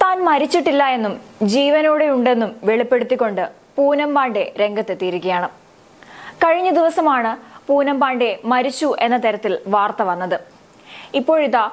താൻ മരിച്ചിട്ടില്ല എന്നും ജീവനോടെ ഉണ്ടെന്നും വെളിപ്പെടുത്തിക്കൊണ്ട് പൂനം പാണ്ഡെ രംഗത്തെത്തിയിരിക്കുകയാണ്. കഴിഞ്ഞ ദിവസമാണ് പൂനം പാണ്ഡെ മരിച്ചു എന്ന തരത്തിൽ വാർത്ത വന്നത്. ഇപ്പോഴിതാ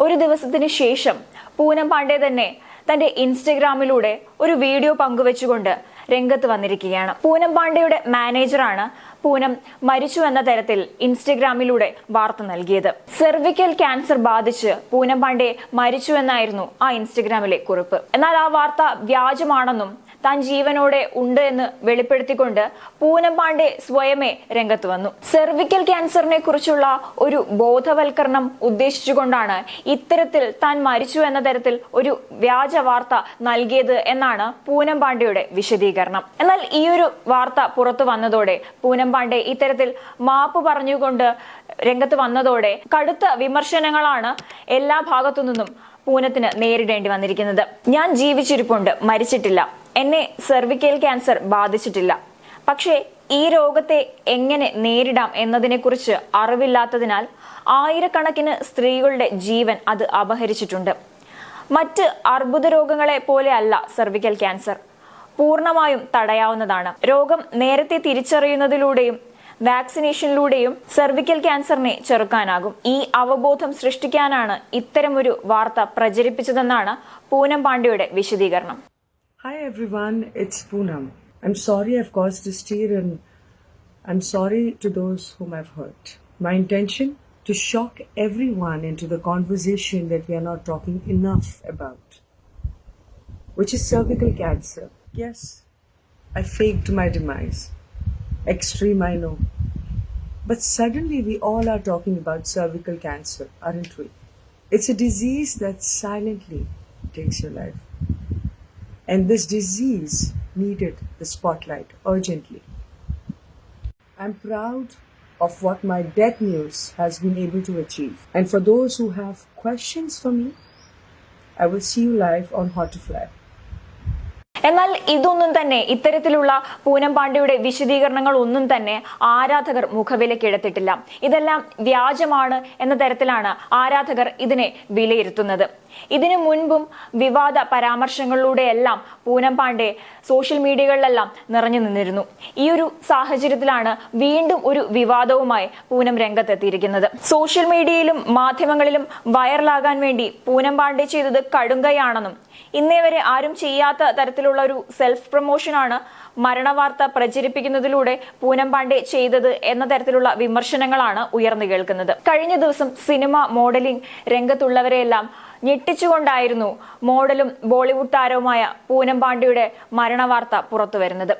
ഒരു ദിവസത്തിന് ശേഷം പൂനം പാണ്ഡെ തന്നെ തന്റെ ഇൻസ്റ്റഗ്രാമിലൂടെ ഒരു വീഡിയോ പങ്കുവെച്ചുകൊണ്ട് രംഗത്ത് വന്നിരിക്കുകയാണ്. പൂനം പാണ്ഡെയുടെ മാനേജറാണ് പൂനം മരിച്ചു എന്ന തരത്തിൽ ഇൻസ്റ്റഗ്രാമിലൂടെ വാർത്ത നൽകിയത്. സെർവിക്കൽ ക്യാൻസർ ബാധിച്ച് പൂനം പാണ്ഡെ മരിച്ചു എന്നായിരുന്നു ആ ഇൻസ്റ്റഗ്രാമിലെ കുറിപ്പ്. എന്നാൽ ആ വാർത്ത വ്യാജമാണെന്നും താൻ ജീവനോടെ ഉണ്ട് എന്ന് വെളിപ്പെടുത്തിക്കൊണ്ട് പൂനം പാണ്ഡെ സ്വയമേ രംഗത്ത് വന്നു. സെർവിക്കൽ ക്യാൻസറിനെ കുറിച്ചുള്ള ഒരു ബോധവൽക്കരണം ഉദ്ദേശിച്ചുകൊണ്ടാണ് ഇത്തരത്തിൽ താൻ മരിച്ചു എന്ന തരത്തിൽ ഒരു വ്യാജ വാർത്ത നൽകിയത് എന്നാണ് പൂനം പാണ്ഡെയുടെ വിശദീകരണം. എന്നാൽ ഈ ഒരു വാർത്ത പുറത്തു വന്നതോടെ പൂനം പാണ്ഡെ ഇത്തരത്തിൽ മാപ്പ് പറഞ്ഞുകൊണ്ട് രംഗത്ത് വന്നതോടെ കടുത്ത വിമർശനങ്ങളാണ് എല്ലാ ഭാഗത്തു നിന്നും പൂനത്തിന് നേരിടേണ്ടി വന്നിരിക്കുന്നത്. ഞാൻ ജീവിച്ചിരിപ്പുണ്ട്, മരിച്ചിട്ടില്ല. എന്നെ സെർവിക്കൽ ക്യാൻസർ ബാധിച്ചിട്ടില്ല. പക്ഷേ ഈ രോഗത്തെ എങ്ങനെ നേരിടാം എന്നതിനെക്കുറിച്ച് അറിവില്ലാത്തതിനാൽ ആയിരക്കണക്കിന് സ്ത്രീകളുടെ ജീവൻ അത് അപഹരിച്ചിട്ടുണ്ട്. മറ്റ് അർബുദ രോഗങ്ങളെ പോലെ അല്ല സെർവിക്കൽ ക്യാൻസർ. പൂർണ്ണമായും തടയാവുന്നതാണ്. രോഗം നേരത്തെ തിരിച്ചറിയുന്നതിലൂടെയും വാക്സിനേഷനിലൂടെയും സെർവിക്കൽ ക്യാൻസറിനെ ചെറുക്കാനാകും. ഈ അവബോധം സൃഷ്ടിക്കാനാണ് ഇത്തരമൊരു വാർത്ത പ്രചരിപ്പിച്ചതെന്നാണ് പൂനം പാണ്ഡെയുടെ വിശദീകരണം. Hi everyone, it's Poonam. I'm sorry I've caused this tear and I'm sorry to those whom I've hurt. My intention to shock everyone into the conversation that we are not talking enough about, which is cervical cancer. Yes, I faked my demise. Extreme, I know. But suddenly we all are talking about cervical cancer, aren't we? It's a disease that silently takes your life. And this disease needed the spotlight urgently. I'm proud of what my death news has been able to achieve. And for those who have questions for me, I will see you live on Hot to Fly. എന്നാൽ ഇതൊന്നും തന്നെ ഇത്തരത്തിലുള്ള പൂനം പാണ്ഡെയുടെ വിശദീകരണങ്ങൾ ഒന്നും തന്നെ ആരാധകർ മുഖവിലക്കെടുത്തിട്ടില്ല. ഇതെല്ലാം വ്യാജമാണ് എന്ന തരത്തിലാണ് ആരാധകർ ഇതിനെ വിലയിരുത്തുന്നത്. ഇതിനു മുൻപും വിവാദ പരാമർശങ്ങളിലൂടെയെല്ലാം പൂനം പാണ്ഡെ സോഷ്യൽ മീഡിയകളിലെല്ലാം നിറഞ്ഞു നിന്നിരുന്നു. ഈ ഒരു സാഹചര്യത്തിലാണ് വീണ്ടും ഒരു വിവാദവുമായി പൂനം രംഗത്തെത്തിയിരിക്കുന്നത്. സോഷ്യൽ മീഡിയയിലും മാധ്യമങ്ങളിലും വൈറലാകാൻ വേണ്ടി പൂനം പാണ്ഡെ ചെയ്തത് കടുങ്കയാണെന്നും ഇന്നേ വരെ ആരും ചെയ്യാത്ത തരത്തിലുള്ള ഒരു സെൽഫ് പ്രൊമോഷനാണ് മരണവാർത്ത പ്രചരിപ്പിക്കുന്നതിലൂടെ പൂനം പാണ്ഡെ ചെയ്തത് എന്ന തരത്തിലുള്ള വിമർശനങ്ങളാണ് ഉയർന്നു കേൾക്കുന്നത്. കഴിഞ്ഞ ദിവസം സിനിമ മോഡലിംഗ് രംഗത്തുള്ളവരെയെല്ലാം ഞെട്ടിച്ചുകൊണ്ടായിരുന്നു മോഡലും ബോളിവുഡ് താരവുമായ പൂനം പാണ്ഡെയുടെ മരണവാർത്ത പുറത്തുവരുന്നത്.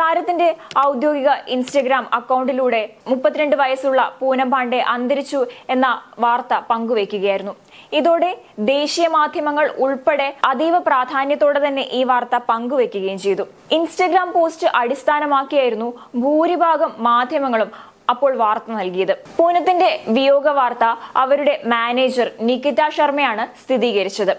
താരത്തിന്റെ ഔദ്യോഗിക ഇൻസ്റ്റഗ്രാം അക്കൗണ്ടിലൂടെ 32 വയസ്സുള്ള പൂനം പാണ്ഡെ അന്തരിച്ചു എന്ന വാർത്ത പങ്കുവയ്ക്കുകയായിരുന്നു. ഇതോടെ ദേശീയ മാധ്യമങ്ങൾ ഉൾപ്പെടെ അതീവ പ്രാധാന്യത്തോടെ തന്നെ ഈ വാർത്ത പങ്കുവയ്ക്കുകയും ചെയ്തു. ഇൻസ്റ്റഗ്രാം പോസ്റ്റ് അടിസ്ഥാനമാക്കിയായിരുന്നു ഭൂരിഭാഗം മാധ്യമങ്ങളും അപ്പോൾ വാർത്ത നൽകിയത്. പൂനത്തിന്റെ വിയോഗ വാർത്ത അവരുടെ മാനേജർ നികിത ശർമ്മയാണ് സ്ഥിരീകരിച്ചത്.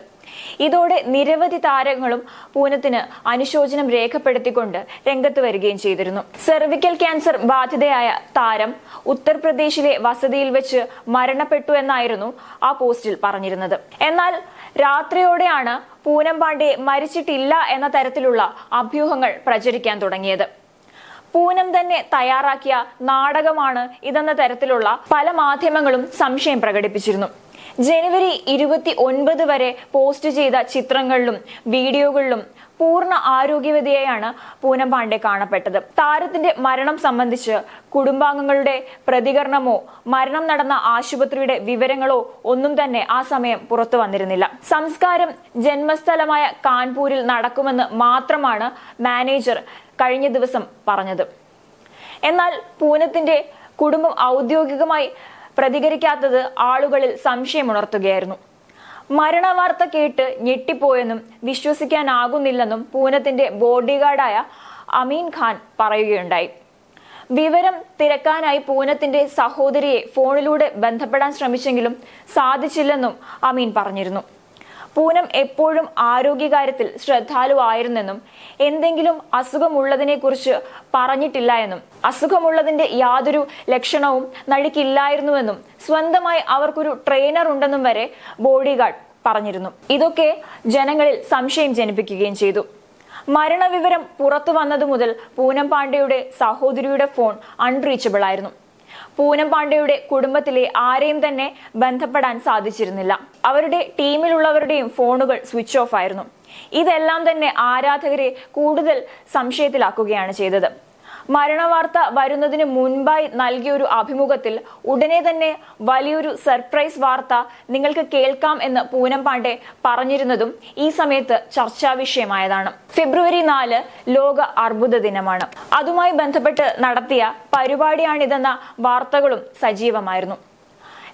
ഇതോടെ നിരവധി താരങ്ങളും പൂനത്തിന് അനുശോചനം രേഖപ്പെടുത്തിക്കൊണ്ട് രംഗത്ത് വരികയും ചെയ്തിരുന്നു. സെർവിക്കൽ ക്യാൻസർ ബാധിതയായ താരം ഉത്തർപ്രദേശിലെ വസതിയിൽ വെച്ച് മരണപ്പെട്ടു എന്നായിരുന്നു ആ പോസ്റ്റിൽ പറഞ്ഞിരുന്നത്. എന്നാൽ രാത്രിയോടെയാണ് പൂനം പാണ്ഡെ മരിച്ചിട്ടില്ല എന്ന തരത്തിലുള്ള അഭ്യൂഹങ്ങൾ പ്രചരിക്കാൻ തുടങ്ങിയത്. പൂനം തന്നെ തയ്യാറാക്കിയ നാടകമാണ് ഇതെന്ന തരത്തിലുള്ള പല മാധ്യമങ്ങളും സംശയം പ്രകടിപ്പിച്ചിരുന്നു. ജനുവരി 29 വരെ പോസ്റ്റ് ചെയ്ത ചിത്രങ്ങളിലും വീഡിയോകളിലും പൂർണ്ണ ആരോഗ്യവതിയായാണ് പൂനം പാണ്ഡെ കാണപ്പെട്ടത്. താരത്തിന്റെ മരണം സംബന്ധിച്ച് കുടുംബാംഗങ്ങളുടെ പ്രതികരണമോ മരണം നടന്ന ആശുപത്രിയുടെ വിവരങ്ങളോ ഒന്നും തന്നെ ആ സമയം പുറത്തു വന്നിരുന്നില്ല. സംസ്കാരം ജന്മസ്ഥലമായ കാൺപൂരിൽ നടക്കുമെന്ന് മാത്രമാണ് മാനേജർ കഴിഞ്ഞ ദിവസം പറഞ്ഞത്. എന്നാൽ പൂനത്തിന്റെ കുടുംബം ഔദ്യോഗികമായി പ്രതികരിക്കാത്തത് ആളുകളിൽ സംശയമുണർത്തുകയായിരുന്നു. മരണവാർത്ത കേട്ട് ഞെട്ടിപ്പോയെന്നും വിശ്വസിക്കാനാകുന്നില്ലെന്നും പൂനത്തിന്റെ ബോഡിഗാർഡായ അമീൻ ഖാൻ പറയുകയുണ്ടായി. വിവരം തിരക്കാനായി പൂനത്തിന്റെ സഹോദരിയെ ഫോണിലൂടെ ബന്ധപ്പെടാൻ ശ്രമിച്ചെങ്കിലും സാധിച്ചില്ലെന്നും അമീൻ പറഞ്ഞിരുന്നു. പൂനം എപ്പോഴും ആരോഗ്യകാര്യത്തിൽ ശ്രദ്ധാലുവായിരുന്നെന്നും എന്തെങ്കിലും അസുഖമുള്ളതിനെ കുറിച്ച് പറഞ്ഞിട്ടില്ല എന്നും അസുഖമുള്ളതിന്റെ യാതൊരു ലക്ഷണവും നടിക്കില്ലായിരുന്നുവെന്നും സ്വന്തമായി അവർക്കൊരു ട്രെയിനർ ഉണ്ടെന്നും വരെ ബോഡിഗാർഡ് പറഞ്ഞിരുന്നു. ഇതൊക്കെ ജനങ്ങളിൽ സംശയം ജനിപ്പിക്കുകയും ചെയ്തു. മരണവിവരം പുറത്തു വന്നതു മുതൽ പൂനം പാണ്ഡെയുടെ സഹോദരിയുടെ ഫോൺ അൺറീച്ചബിൾ ആയിരുന്നു. പൂനം പാണ്ഡെയുടെ കുടുംബത്തിലെ ആരെയും തന്നെ ബന്ധപ്പെടാൻ സാധിച്ചിരുന്നില്ല. അവരുടെ ടീമിലുള്ളവരുടെയും ഫോണുകൾ സ്വിച്ച് ഓഫ് ആയിരുന്നു. ഇതെല്ലാം തന്നെ ആരാധകരെ കൂടുതൽ സംശയത്തിലാക്കുകയാണ് ചെയ്തത്. മരണവാർത്ത വരുന്നതിന് മുൻപായി നൽകിയ ഒരു അഭിമുഖത്തിൽ ഉടനെ തന്നെ വലിയൊരു സർപ്രൈസ് വാർത്ത നിങ്ങൾക്ക് കേൾക്കാം എന്ന് പൂനം പാണ്ഡെ പറഞ്ഞിരുന്നതും ഈ സമയത്ത് ചർച്ചാ വിഷയമായതാണ്. ഫെബ്രുവരി 4 ലോക അർബുദ ദിനമാണ്. അതുമായി ബന്ധപ്പെട്ട് നടത്തിയ പരിപാടിയാണിതെന്ന വാർത്തകളും സജീവമായിരുന്നു.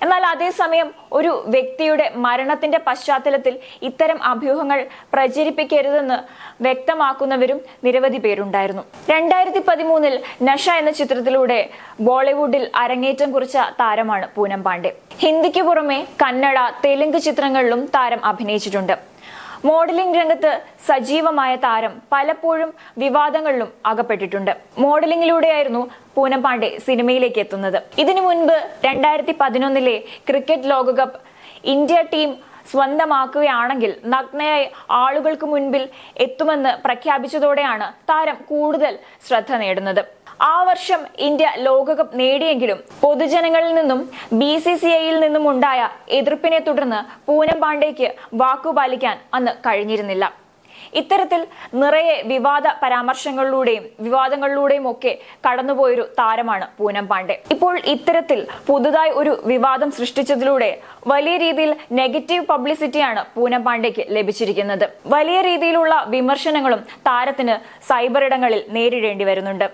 എന്നാൽ അതേസമയം ഒരു വ്യക്തിയുടെ മരണത്തിന്റെ പശ്ചാത്തലത്തിൽ ഇത്തരം അഭ്യൂഹങ്ങൾ പ്രചരിപ്പിക്കരുതെന്ന് വ്യക്തമാക്കുന്നവരും നിരവധി പേരുണ്ടായിരുന്നു. 2013 നഷ എന്ന ചിത്രത്തിലൂടെ ബോളിവുഡിൽ അരങ്ങേറ്റം കുറിച്ച താരമാണ് പൂനം പാണ്ഡെ. ഹിന്ദിക്ക് പുറമെ കന്നഡ, തെലുങ്ക് ചിത്രങ്ങളിലും താരം അഭിനയിച്ചിട്ടുണ്ട്. മോഡലിംഗ് രംഗത്ത് സജീവമായ താരം പലപ്പോഴും വിവാദങ്ങളിലും അകപ്പെട്ടിട്ടുണ്ട്. മോഡലിംഗിലൂടെയായിരുന്നു പൂനം പാണ്ഡെ സിനിമയിലേക്ക് എത്തുന്നത്. ഇതിനു മുൻപ് 2011 ക്രിക്കറ്റ് ലോകകപ്പ് ഇന്ത്യ ടീം സ്വന്തമാക്കുകയാണെങ്കിൽ നഗ്നയായി ആളുകൾക്ക് മുൻപിൽ എത്തുമെന്ന് പ്രഖ്യാപിച്ചതോടെയാണ് താരം കൂടുതൽ ശ്രദ്ധ നേടുന്നത്. ആ വർഷം ഇന്ത്യ ലോകകപ്പ് നേടിയെങ്കിലും പൊതുജനങ്ങളിൽ നിന്നും BCCIയിൽ നിന്നും ഉണ്ടായ എതിർപ്പിനെ തുടർന്ന് പൂനം പാണ്ഡെയ്ക്ക് വാക്കുപാലിക്കാൻ അന്ന് കഴിഞ്ഞിരുന്നില്ല. ഇത്തരത്തിൽ നിറയെ വിവാദ പരാമർശങ്ങളിലൂടെയും വിവാദങ്ങളിലൂടെയും ഒക്കെ കടന്നുപോയൊരു താരമാണ് പൂനം പാണ്ഡെ. ഇപ്പോൾ ഇത്തരത്തിൽ പുതുതായി ഒരു വിവാദം സൃഷ്ടിച്ചതിലൂടെ വലിയ രീതിയിൽ നെഗറ്റീവ് പബ്ലിസിറ്റിയാണ് പൂനം പാണ്ഡെയ്ക്ക് ലഭിച്ചിരിക്കുന്നത്. വലിയ രീതിയിലുള്ള വിമർശനങ്ങളും താരത്തിന് സൈബർ ഇടങ്ങളിൽ നേരിടേണ്ടി വരുന്നുണ്ട്.